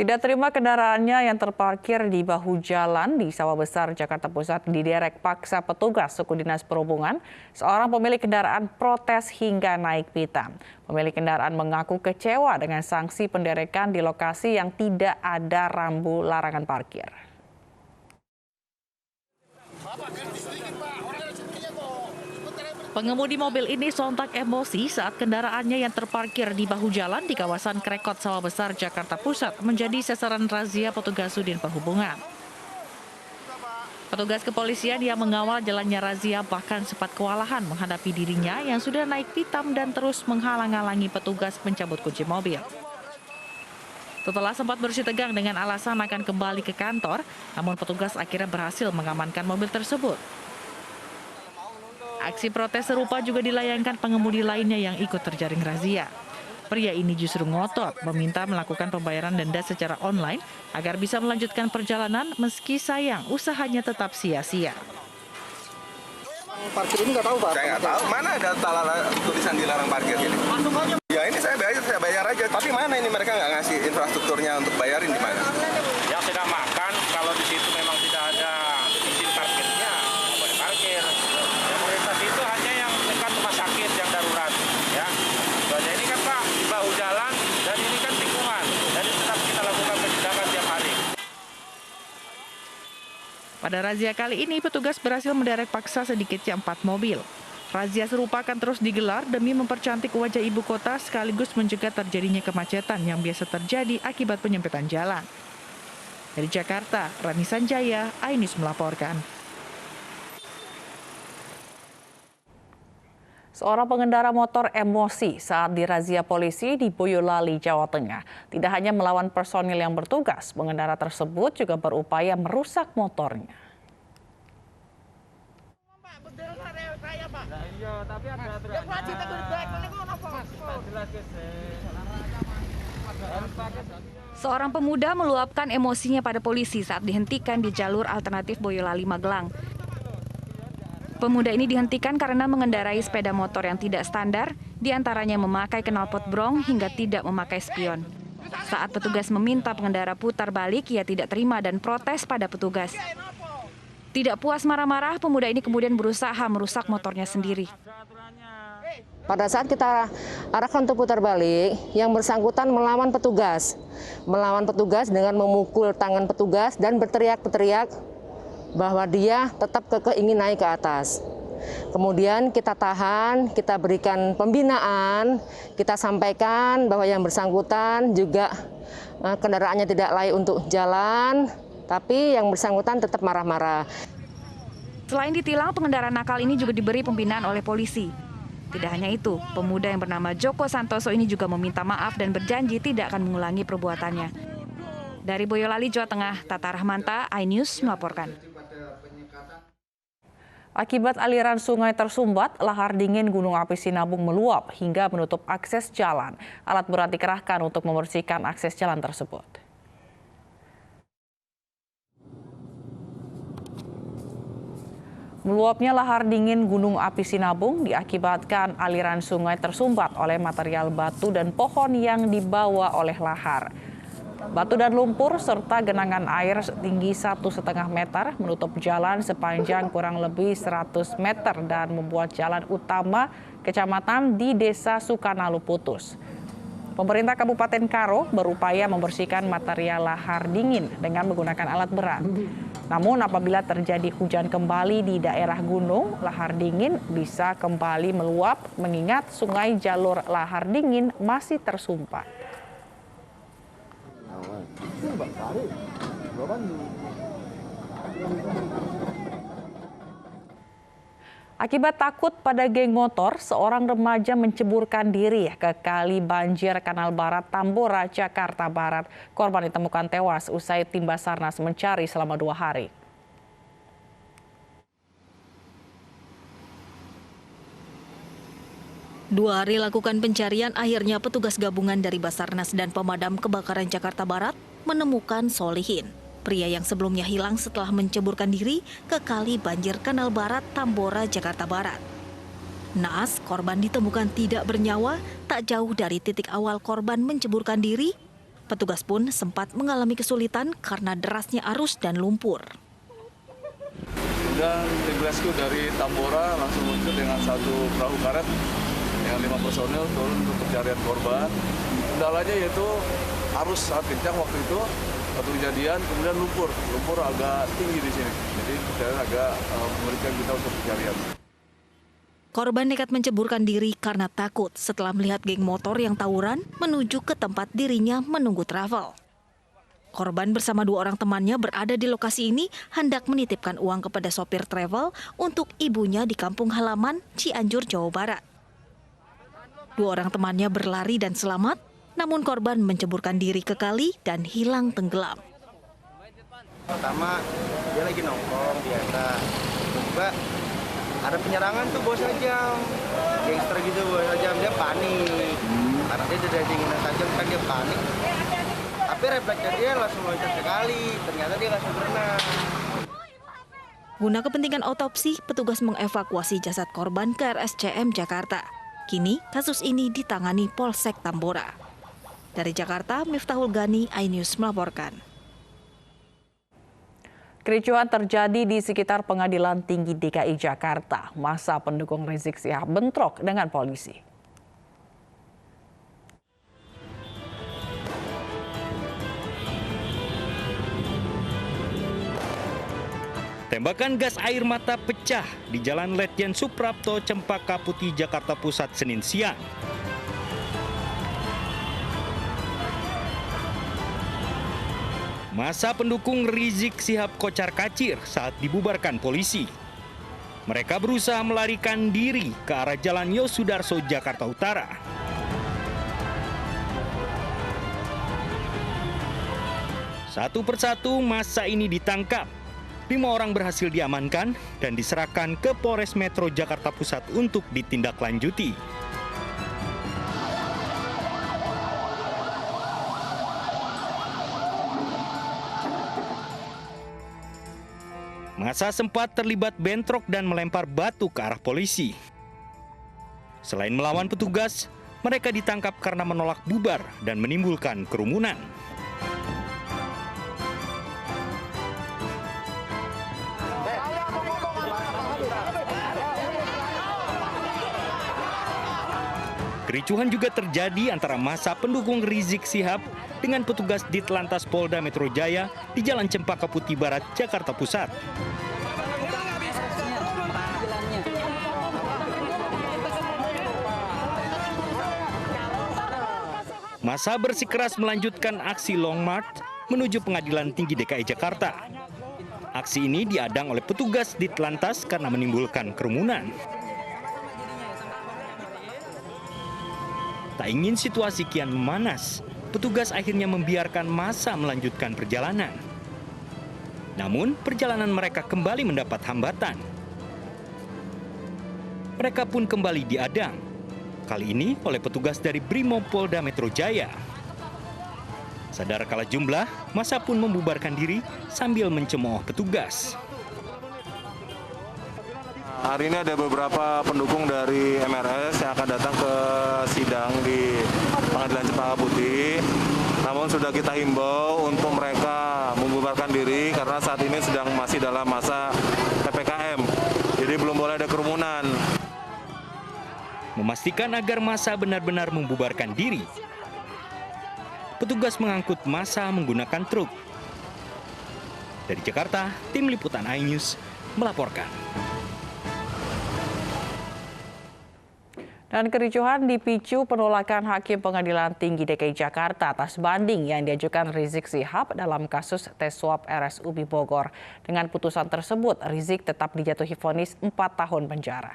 Tidak terima kendaraannya yang terparkir di bahu jalan di Sawah Besar, Jakarta Pusat diderek paksa petugas suku dinas perhubungan. Seorang pemilik kendaraan protes hingga naik pitam. Pemilik kendaraan mengaku kecewa dengan sanksi penderekan di lokasi yang tidak ada rambu larangan parkir. Pengemudi mobil ini sontak emosi saat kendaraannya yang terparkir di bahu jalan di kawasan Krekot Sawah Besar, Jakarta Pusat menjadi sasaran razia petugas Sudin Perhubungan. Petugas kepolisian yang mengawal jalannya razia bahkan sempat kewalahan menghadapi dirinya yang sudah naik pitam dan terus menghalang-halangi petugas mencabut kunci mobil. Setelah sempat bersih tegang dengan alasan akan kembali ke kantor, namun petugas akhirnya berhasil mengamankan mobil tersebut. Aksi protes serupa juga dilayangkan pengemudi lainnya yang ikut terjaring razia. Pria ini justru ngotot meminta melakukan pembayaran denda secara online agar bisa melanjutkan perjalanan meski sayang usahanya tetap sia-sia. Parkir ini nggak tahu, Pak? Saya nggak tahu. Mana ada tulisan dilarang parkir ini? Masuk aja. Ya ini saya bayar aja. Tapi mana ini mereka nggak ngasih infrastrukturnya untuk bayarin di mana? Yang sedang makan, kalau di situ memang tidak ada izin parkirnya, nggak boleh parkir. Yang prioritas itu hanya yang dekat rumah sakit yang darurat, ya. Soalnya ini kan Pak di bahu jalan dan ini kan tikungan, jadi tetap kita lakukan penindakan tiap hari. Pada razia kali ini, petugas berhasil menderek paksa sedikitnya 4 mobil. Razia serupa akan terus digelar demi mempercantik wajah ibu kota sekaligus mencegah terjadinya kemacetan yang biasa terjadi akibat penyempitan jalan. Dari Jakarta, Rani Sanjaya, iNews melaporkan. Seorang pengendara motor emosi saat dirazia polisi di Boyolali, Jawa Tengah. Tidak hanya melawan personil yang bertugas, pengendara tersebut juga berupaya merusak motornya. Seorang pemuda meluapkan emosinya pada polisi saat dihentikan di jalur alternatif Boyolali Magelang. Pemuda ini dihentikan karena mengendarai sepeda motor yang tidak standar, diantaranya memakai knalpot brong hingga tidak memakai spion. Saat petugas meminta pengendara putar balik, ia tidak terima dan protes pada petugas. Tidak puas marah-marah, pemuda ini kemudian berusaha merusak motornya sendiri. Pada saat kita arahkan untuk putar balik, yang bersangkutan melawan petugas. Melawan petugas dengan memukul tangan petugas dan berteriak-teriak bahwa dia tetap kekeh ingin naik ke atas. Kemudian kita tahan, kita berikan pembinaan, kita sampaikan bahwa yang bersangkutan juga kendaraannya tidak layak untuk jalan, tapi yang bersangkutan tetap marah-marah. Selain ditilang, pengendara nakal ini juga diberi pembinaan oleh polisi. Tidak hanya itu, pemuda yang bernama Joko Santoso ini juga meminta maaf dan berjanji tidak akan mengulangi perbuatannya. Dari Boyolali, Jawa Tengah, Tata Rahmanta, iNews melaporkan. Akibat aliran sungai tersumbat, lahar dingin Gunung Api Sinabung meluap hingga menutup akses jalan. Alat berat dikerahkan untuk membersihkan akses jalan tersebut. Meluapnya lahar dingin Gunung Api Sinabung diakibatkan aliran sungai tersumbat oleh material batu dan pohon yang dibawa oleh lahar. Batu dan lumpur serta genangan air setinggi 1,5 meter menutup jalan sepanjang kurang lebih 100 meter dan membuat jalan utama kecamatan di Desa Sukanalu putus. Pemerintah Kabupaten Karo berupaya membersihkan material lahar dingin dengan menggunakan alat berat. Namun apabila terjadi hujan kembali di daerah gunung, lahar dingin bisa kembali meluap mengingat sungai jalur lahar dingin masih tersumpat. Akibat takut pada geng motor, seorang remaja menceburkan diri ke kali banjir Kanal Barat, Tambora, Jakarta Barat. Korban ditemukan tewas usai tim Basarnas mencari selama 2 hari. Dua hari lakukan pencarian, akhirnya petugas gabungan dari Basarnas dan Pemadam Kebakaran Jakarta Barat menemukan Solihin, pria yang sebelumnya hilang setelah menceburkan diri ke kali banjir Kanal Barat, Tambora, Jakarta Barat. Naas, korban ditemukan tidak bernyawa, tak jauh dari titik awal korban menceburkan diri. Petugas pun sempat mengalami kesulitan karena derasnya arus dan lumpur. Kemudian tim rescue dari Tambora langsung muncul dengan satu perahu karet yang 5 personil turun untuk pencarian korban. Kendalanya yaitu arus sangat kencang waktu itu, waktu kejadian, kemudian lumpur agak tinggi di sini. Jadi pencarian agak menyulitkan kita untuk pencarian. Korban nekat menceburkan diri karena takut setelah melihat geng motor yang tawuran menuju ke tempat dirinya menunggu travel. Korban bersama 2 orang temannya berada di lokasi ini hendak menitipkan uang kepada sopir travel untuk ibunya di kampung halaman Cianjur, Jawa Barat. 2 orang temannya berlari dan selamat, namun korban menceburkan diri ke kali dan hilang tenggelam. Pertama dia lagi nongkrong biasa, tiba ada penyerangan tuh bos ajam, gangster gitu bos ajam, dia panik karena dia udah dinginan tajam kan dia panik, tapi refleksnya dia langsung loncat sekali, ternyata dia langsung berenang. Guna kepentingan otopsi, petugas mengevakuasi jasad korban ke RSCM Jakarta. Kini kasus ini ditangani Polsek Tambora. Dari Jakarta, Miftahul Gani, iNews melaporkan. Kericuhan terjadi di sekitar Pengadilan Tinggi DKI Jakarta. Massa pendukung Rizik Syihab bentrok dengan polisi. Tembakan gas air mata pecah di Jalan Letjen Suprapto, Cempaka Putih, Jakarta Pusat, Senin siang. Massa pendukung Rizik Syihab kocar-kacir saat dibubarkan polisi. Mereka berusaha melarikan diri ke arah Jalan Yosudarso, Jakarta Utara. Satu persatu massa ini ditangkap. 5 orang berhasil diamankan dan diserahkan ke Polres Metro Jakarta Pusat untuk ditindaklanjuti. Massa sempat terlibat bentrok dan melempar batu ke arah polisi. Selain melawan petugas, mereka ditangkap karena menolak bubar dan menimbulkan kerumunan. Kericuhan juga terjadi antara massa pendukung Rizik Syihab dengan petugas Ditlantas Polda Metro Jaya di Jalan Cempaka Putih Barat, Jakarta Pusat. Massa bersikeras melanjutkan aksi Long March menuju Pengadilan Tinggi DKI Jakarta. Aksi ini diadang oleh petugas Ditlantas karena menimbulkan kerumunan. Tak ingin situasi kian memanas, petugas akhirnya membiarkan massa melanjutkan perjalanan. Namun, perjalanan mereka kembali mendapat hambatan. Mereka pun kembali diadang, kali ini oleh petugas dari Brimob Polda Metro Jaya. Sadar kalah jumlah, massa pun membubarkan diri sambil mencemooh petugas. Hari ini ada beberapa pendukung dari MRS yang akan datang ke sidang di Pengadilan Cempaka Putih. Namun sudah kita himbau untuk mereka membubarkan diri karena saat ini masih dalam masa PPKM. Jadi belum boleh ada kerumunan. Memastikan agar massa benar-benar membubarkan diri, petugas mengangkut massa menggunakan truk. Dari Jakarta, tim liputan iNews melaporkan. Dan kericuhan dipicu penolakan Hakim Pengadilan Tinggi DKI Jakarta atas banding yang diajukan Rizik Syihab dalam kasus tes swab RSUB Bogor. Dengan putusan tersebut, Rizik tetap dijatuhi vonis 4 tahun penjara.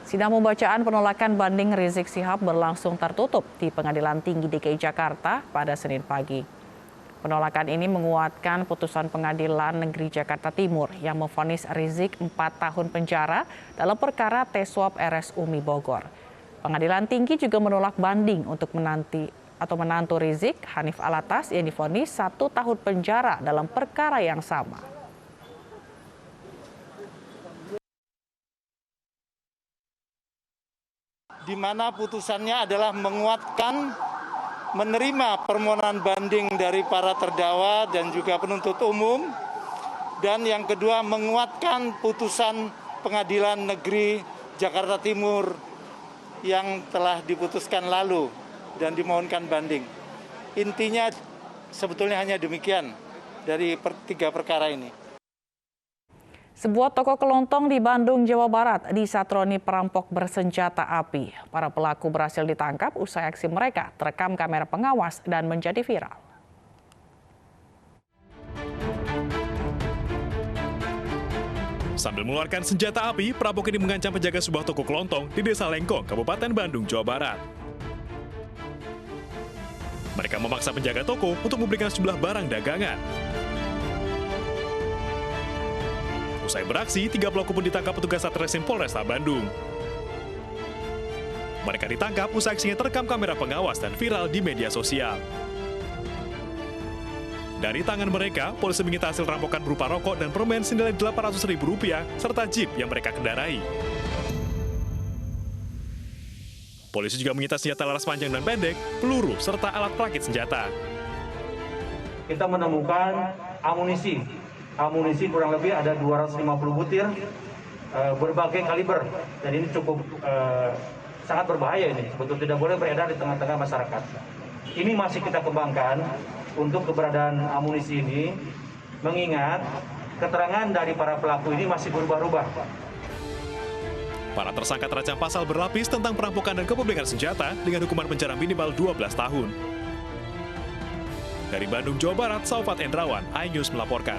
Sidang pembacaan penolakan banding Rizik Syihab berlangsung tertutup di Pengadilan Tinggi DKI Jakarta pada Senin pagi. Penolakan ini menguatkan putusan Pengadilan Negeri Jakarta Timur yang memvonis Rizik 4 tahun penjara dalam perkara tes swab RSUB Bogor. Pengadilan Tinggi juga menolak banding untuk menantu Rizik, Hanif Alatas, yang divonis 1 tahun penjara dalam perkara yang sama. Di mana putusannya adalah menguatkan menerima permohonan banding dari para terdakwa dan juga penuntut umum. Dan yang kedua, menguatkan putusan Pengadilan Negeri Jakarta Timur yang telah diputuskan lalu dan dimohonkan banding. Intinya sebetulnya hanya demikian dari tiga perkara ini. Sebuah toko kelontong di Bandung, Jawa Barat disatroni perampok bersenjata api. Para pelaku berhasil ditangkap usai aksi mereka terekam kamera pengawas dan menjadi viral. Sambil mengeluarkan senjata api, perampok ini mengancam penjaga sebuah toko kelontong di Desa Lengkong, Kabupaten Bandung, Jawa Barat. Mereka memaksa penjaga toko untuk memberikan sejumlah barang dagangan. Usai beraksi, 3 pelaku pun ditangkap petugas Satreskrim Polresta Bandung. Mereka ditangkap usai aksinya terekam kamera pengawas dan viral di media sosial. Dari tangan mereka, polisi menyita hasil rampokan berupa rokok dan permen senilai Rp800.000 serta jeep yang mereka kendarai. Polisi juga menyita senjata laras panjang dan pendek, peluru, serta alat perakit senjata. Kita menemukan amunisi. Amunisi kurang lebih ada 250 butir berbagai kaliber. Dan ini cukup sangat berbahaya ini. Betul tidak boleh beredar di tengah-tengah masyarakat. Ini masih kita kembangkan untuk keberadaan amunisi ini, mengingat keterangan dari para pelaku ini masih berubah-ubah. Para tersangka terancam pasal berlapis tentang perampokan dan kepemilikan senjata dengan hukuman penjara minimal 12 tahun. Dari Bandung, Jawa Barat, Saufat Endrawan, iNews melaporkan.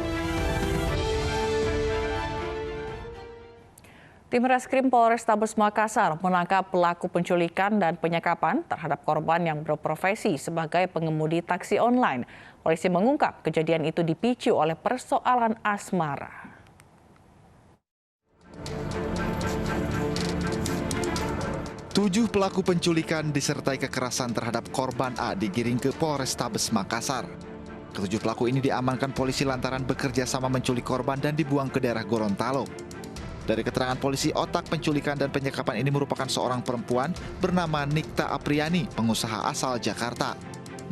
Tim Reskrim Polrestabes Makassar menangkap pelaku penculikan dan penyekapan terhadap korban yang berprofesi sebagai pengemudi taksi online. Polisi mengungkap kejadian itu dipicu oleh persoalan asmara. Tujuh pelaku penculikan disertai kekerasan terhadap korban A digiring ke Polrestabes Makassar. Ketujuh pelaku ini diamankan polisi lantaran bekerja sama menculik korban dan dibuang ke daerah Gorontalo. Dari keterangan polisi, otak penculikan dan penyekapan ini merupakan seorang perempuan bernama Nikta Apriani, pengusaha asal Jakarta.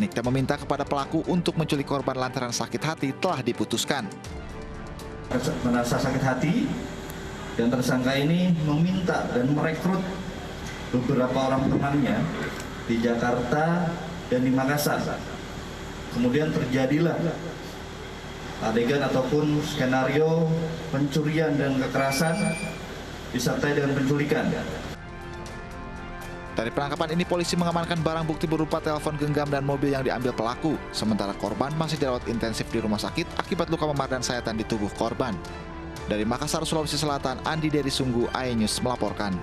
Nikta meminta kepada pelaku untuk menculik korban lantaran sakit hati telah diputuskan. Merasa sakit hati, dan tersangka ini meminta dan merekrut beberapa orang temannya di Jakarta dan di Makassar. Kemudian terjadilah adegan ataupun skenario pencurian dan kekerasan disertai dengan penculikan. Dari penangkapan ini, polisi mengamankan barang bukti berupa telepon genggam dan mobil yang diambil pelaku. Sementara korban masih dirawat intensif di rumah sakit akibat luka memar dan sayatan di tubuh korban. Dari Makassar, Sulawesi Selatan, Andi Dery Sunggu, iNews melaporkan.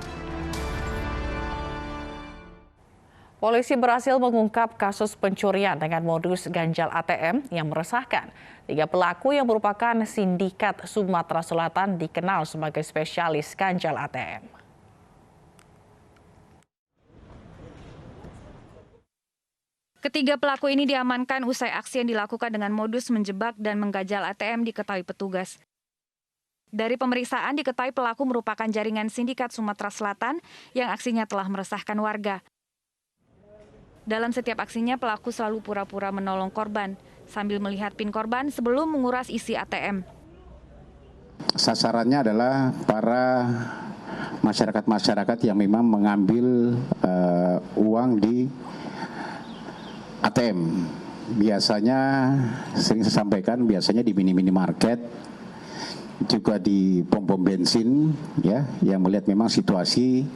Polisi berhasil mengungkap kasus pencurian dengan modus ganjal ATM yang meresahkan. 3 pelaku yang merupakan sindikat Sumatera Selatan dikenal sebagai spesialis ganjal ATM. Ketiga pelaku ini diamankan usai aksi yang dilakukan dengan modus menjebak dan mengganjal ATM diketahui petugas. Dari pemeriksaan diketahui pelaku merupakan jaringan sindikat Sumatera Selatan yang aksinya telah meresahkan warga. Dalam setiap aksinya, pelaku selalu pura-pura menolong korban sambil melihat PIN korban sebelum menguras isi ATM. Sasarannya adalah para masyarakat-masyarakat yang memang mengambil uang di ATM. Biasanya, sering saya sampaikan, biasanya di mini-market, juga di pom-pom bensin, ya, yang melihat memang situasi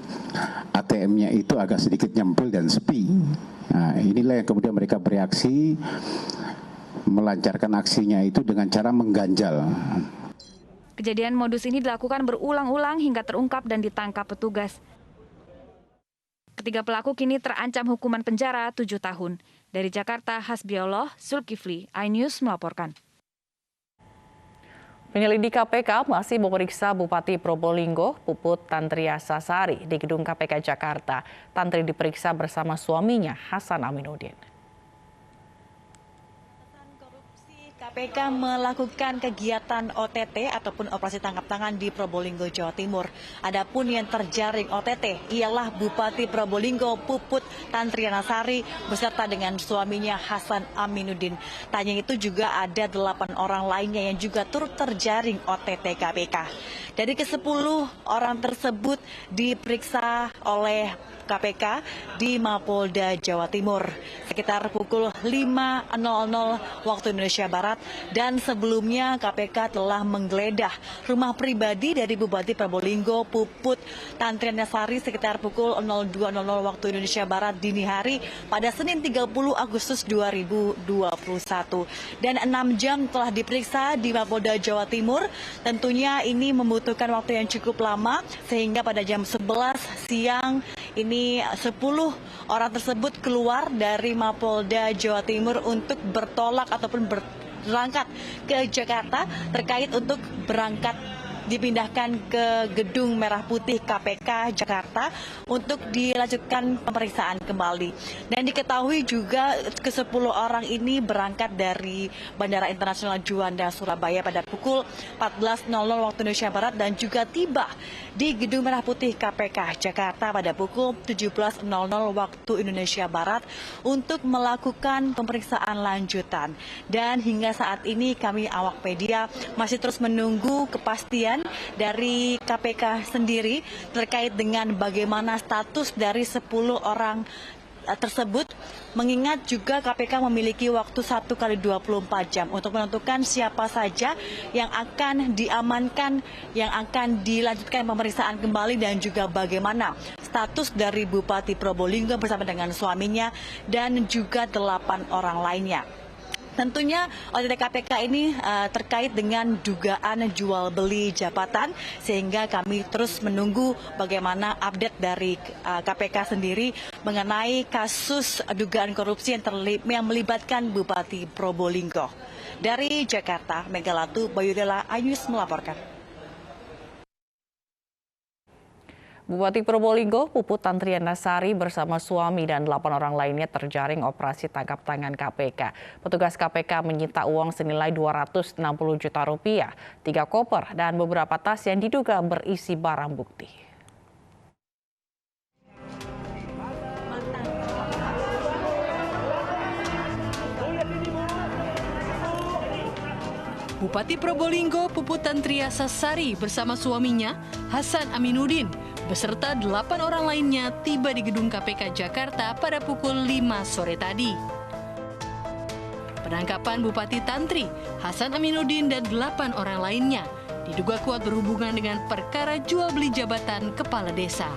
ATM-nya itu agak sedikit nyempil dan sepi. Nah, inilah yang kemudian mereka bereaksi, melancarkan aksinya itu dengan cara mengganjal. Kejadian modus ini dilakukan berulang-ulang hingga terungkap dan ditangkap petugas. Ketiga pelaku kini terancam hukuman penjara 7 tahun. Dari Jakarta, Hasbiollah, Zulkifli, iNews melaporkan. Penyelidik KPK masih memeriksa Bupati Probolinggo, Puput Tantriasa Sari, di gedung KPK Jakarta. Tantri diperiksa bersama suaminya, Hasan Aminuddin. KPK melakukan kegiatan OTT ataupun operasi tangkap tangan di Probolinggo, Jawa Timur. Adapun yang terjaring OTT ialah Bupati Probolinggo Puput Tantrianasari beserta dengan suaminya Hasan Aminuddin. Tanya itu juga ada 8 orang lainnya yang juga turut terjaring OTT KPK. Dari ke-10 orang tersebut diperiksa oleh KPK di Mapolda Jawa Timur sekitar pukul 5.00 waktu Indonesia Barat, dan sebelumnya KPK telah menggeledah rumah pribadi dari Bupati Probolinggo Puput Tantrianasari sekitar pukul 02.00 waktu Indonesia Barat dini hari pada Senin 30 Agustus 2021, dan 6 jam telah diperiksa di Mapolda Jawa Timur. Tentunya ini membutuhkan waktu yang cukup lama sehingga pada jam 11 siang ini 10 orang tersebut keluar dari Mapolda Jawa Timur untuk bertolak ataupun berangkat ke Jakarta terkait untuk berangkat dipindahkan ke Gedung Merah Putih KPK Jakarta untuk dilanjutkan pemeriksaan kembali. Dan diketahui juga ke-10 orang ini berangkat dari Bandara Internasional Juanda Surabaya pada pukul 14.00 waktu Indonesia Barat dan juga tiba di Gedung Merah Putih KPK Jakarta pada pukul 17.00 waktu Indonesia Barat untuk melakukan pemeriksaan lanjutan. Dan hingga saat ini kami awak media masih terus menunggu kepastian dari KPK sendiri terkait dengan bagaimana status dari 10 orang tersebut, mengingat juga KPK memiliki waktu 1 kali 24 jam untuk menentukan siapa saja yang akan diamankan, yang akan dilanjutkan pemeriksaan kembali, dan juga bagaimana status dari Bupati Probolinggo bersama dengan suaminya dan juga 8 orang lainnya. Tentunya OTT KPK ini terkait dengan dugaan jual beli jabatan, sehingga kami terus menunggu bagaimana update dari KPK sendiri mengenai kasus dugaan korupsi yang melibatkan Bupati Probolinggo. Dari Jakarta, Megalatu Bayudela Ayus melaporkan. Bupati Probolinggo Puput Tantrianasari bersama suami dan 8 orang lainnya terjaring operasi tangkap tangan KPK. Petugas KPK menyita uang senilai 260 juta rupiah, 3 koper dan beberapa tas yang diduga berisi barang bukti. Bupati Probolinggo Puput Tantrianasari bersama suaminya Hasan Aminuddin beserta 8 orang lainnya tiba di Gedung KPK Jakarta pada pukul 5 sore tadi. Penangkapan Bupati Tantri, Hasan Aminuddin dan 8 orang lainnya diduga kuat berhubungan dengan perkara jual beli jabatan kepala desa.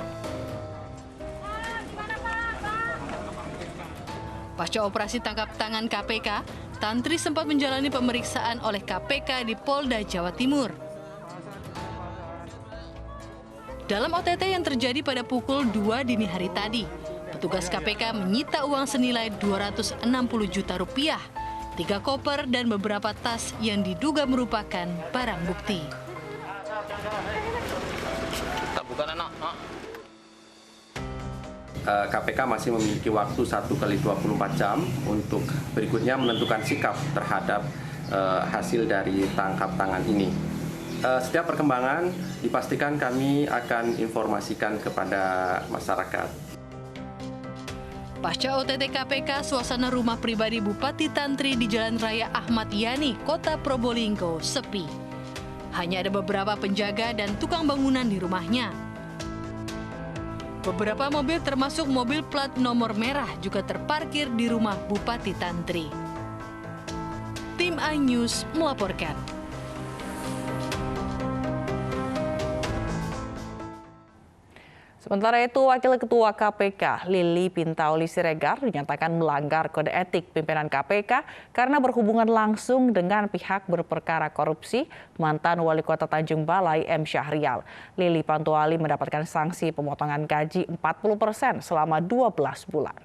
Pasca operasi tangkap tangan KPK, Tantri sempat menjalani pemeriksaan oleh KPK di Polda Jawa Timur. Dalam OTT yang terjadi pada pukul 2 dini hari tadi, petugas KPK menyita uang senilai 260 juta rupiah, 3 koper dan beberapa tas yang diduga merupakan barang bukti. KPK masih memiliki waktu 1 kali 24 jam untuk berikutnya menentukan sikap terhadap hasil dari tangkap tangan ini. Setiap perkembangan dipastikan kami akan informasikan kepada masyarakat. Pasca OTT KPK, suasana rumah pribadi Bupati Tantri di Jalan Raya Ahmad Yani, Kota Probolinggo, sepi. Hanya ada beberapa penjaga dan tukang bangunan di rumahnya. Beberapa mobil termasuk mobil plat nomor merah juga terparkir di rumah Bupati Tantri. Tim iNews melaporkan. Sementara itu, Wakil Ketua KPK Lili Pintauli Siregar dinyatakan melanggar kode etik pimpinan KPK karena berhubungan langsung dengan pihak berperkara korupsi mantan Wali Kota Tanjung Balai M. Syahrial. Lili Pintauli mendapatkan sanksi pemotongan gaji 40% selama 12 bulan.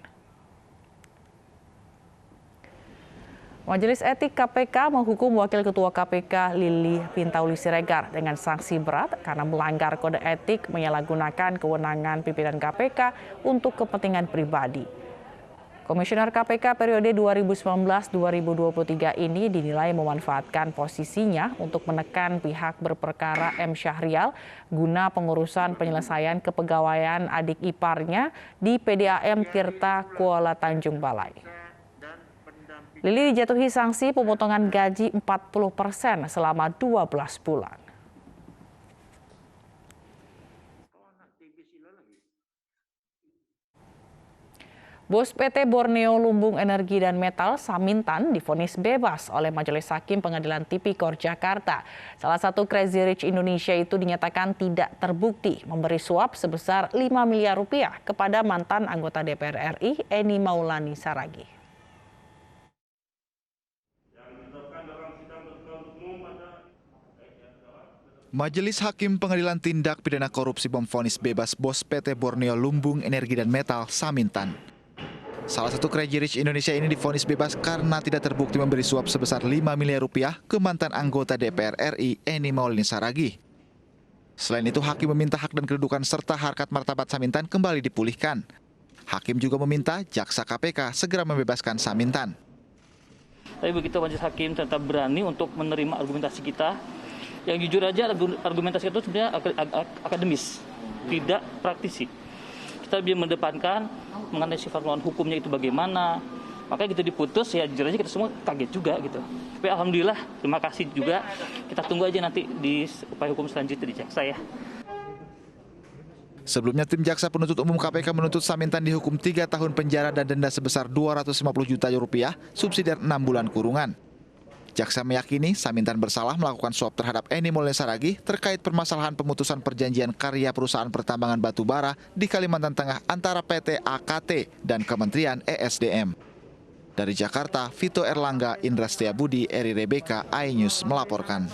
Majelis Etik KPK menghukum Wakil Ketua KPK Lili Pintauli Siregar dengan sanksi berat karena melanggar kode etik menyalahgunakan kewenangan pimpinan KPK untuk kepentingan pribadi. Komisioner KPK periode 2019-2023 ini dinilai memanfaatkan posisinya untuk menekan pihak berperkara M. Syahrial guna pengurusan penyelesaian kepegawaian adik iparnya di PDAM Tirta Kuala Tanjung Balai. Lili dijatuhi sanksi pemotongan gaji 40% selama 12 bulan. Bos PT Borneo Lumbung Energi dan Metal Samintan divonis bebas oleh Majelis Hakim Pengadilan Tipikor Jakarta. Salah satu Crazy Rich Indonesia itu dinyatakan tidak terbukti memberi suap sebesar 5 miliar rupiah kepada mantan anggota DPR RI Eni Maulani Saragih. Majelis Hakim Pengadilan Tindak Pidana Korupsi memvonis bebas bos PT Borneo Lumbung Energi dan Metal Samintan. Salah satu Crazy Rich Indonesia ini divonis bebas karena tidak terbukti memberi suap sebesar 5 miliar rupiah ke mantan anggota DPR RI Eni Maulani Saragih. Selain itu, Hakim meminta hak dan kedudukan serta harkat martabat Samintan kembali dipulihkan. Hakim juga meminta jaksa KPK segera membebaskan Samintan. Tapi begitu Majelis Hakim tetap berani untuk menerima argumentasi kita, yang jujur aja argumentasi itu sebenarnya akademis, tidak praktisi. Kita lebih mendepankan mengenai sifat melawan hukumnya itu bagaimana. Makanya gitu diputus, ya jujur aja kita semua kaget juga gitu. Tapi alhamdulillah, terima kasih juga. Kita tunggu aja nanti di upaya hukum selanjutnya di jaksa ya. Sebelumnya tim jaksa penuntut umum KPK menuntut Samintan dihukum 3 tahun penjara dan denda sebesar 250 juta rupiah, subsidiar 6 bulan kurungan. Jaksa meyakini Samintan bersalah melakukan suap terhadap Eni Maulani Saragih terkait permasalahan pemutusan perjanjian karya perusahaan pertambangan batubara di Kalimantan Tengah antara PT AKT dan Kementerian ESDM. Dari Jakarta, Vito Erlangga, Indra Setiabudi, Eri Rebeka, iNews melaporkan.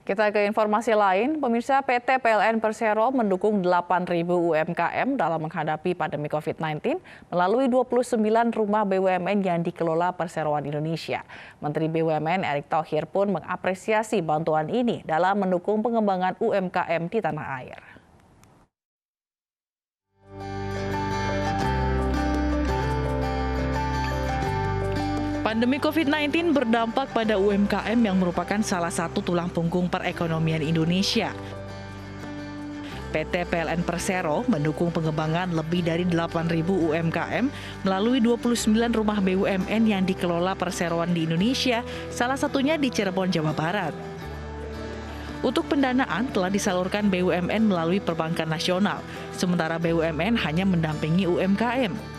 Kita ke informasi lain, pemirsa PT PLN Persero mendukung 8.000 UMKM dalam menghadapi pandemi COVID-19 melalui 29 rumah BUMN yang dikelola Perseroan Indonesia. Menteri BUMN Erick Thohir pun mengapresiasi bantuan ini dalam mendukung pengembangan UMKM di tanah air. Pandemi COVID-19 berdampak pada UMKM yang merupakan salah satu tulang punggung perekonomian Indonesia. PT PLN Persero mendukung pengembangan lebih dari 8.000 UMKM melalui 29 rumah BUMN yang dikelola perseroan di Indonesia, salah satunya di Cirebon, Jawa Barat. Untuk pendanaan telah disalurkan BUMN melalui Perbankan Nasional, sementara BUMN hanya mendampingi UMKM.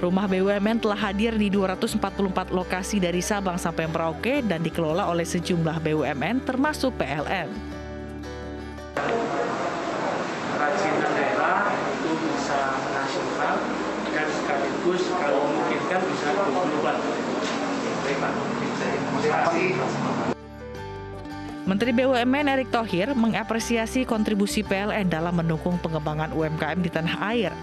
Rumah BUMN telah hadir di 244 lokasi dari Sabang sampai Merauke dan dikelola oleh sejumlah BUMN termasuk PLN. Kerajinan daerah itu bisa nasional dan sekaligus kalau memungkinkan bisa global. Menteri BUMN Erick Thohir mengapresiasi kontribusi PLN dalam mendukung pengembangan UMKM di tanah air.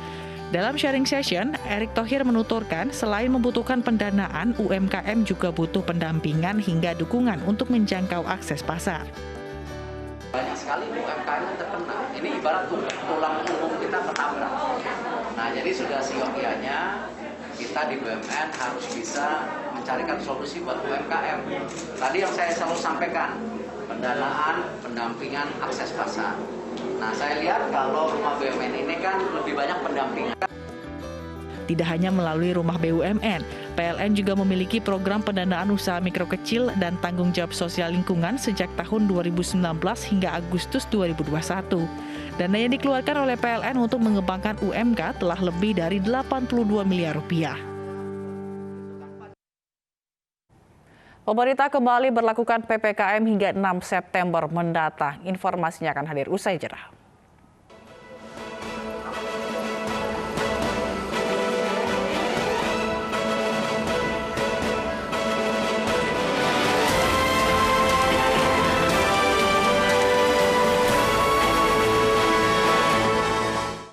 Dalam sharing session, Erick Thohir menuturkan selain membutuhkan pendanaan, UMKM juga butuh pendampingan hingga dukungan untuk menjangkau akses pasar. Banyak sekali UMKM yang terkena. Ini ibarat tulang punggung kita ketabrak. Nah, jadi sudah seyogianya kita di BUMN harus bisa mencarikan solusi buat UMKM. Tadi yang saya selalu sampaikan, pendanaan, pendampingan, akses pasar. Nah, saya lihat kalau rumah BUMN ini kan lebih banyak pendampingan. Tidak hanya melalui rumah BUMN, PLN juga memiliki program pendanaan usaha mikro kecil dan tanggung jawab sosial lingkungan sejak tahun 2019 hingga Agustus 2021. Dana yang dikeluarkan oleh PLN untuk mengembangkan UMK telah lebih dari 82 miliar rupiah. Pemerintah kembali berlakukan PPKM hingga 6 September mendatang. Informasinya akan hadir usai jeda.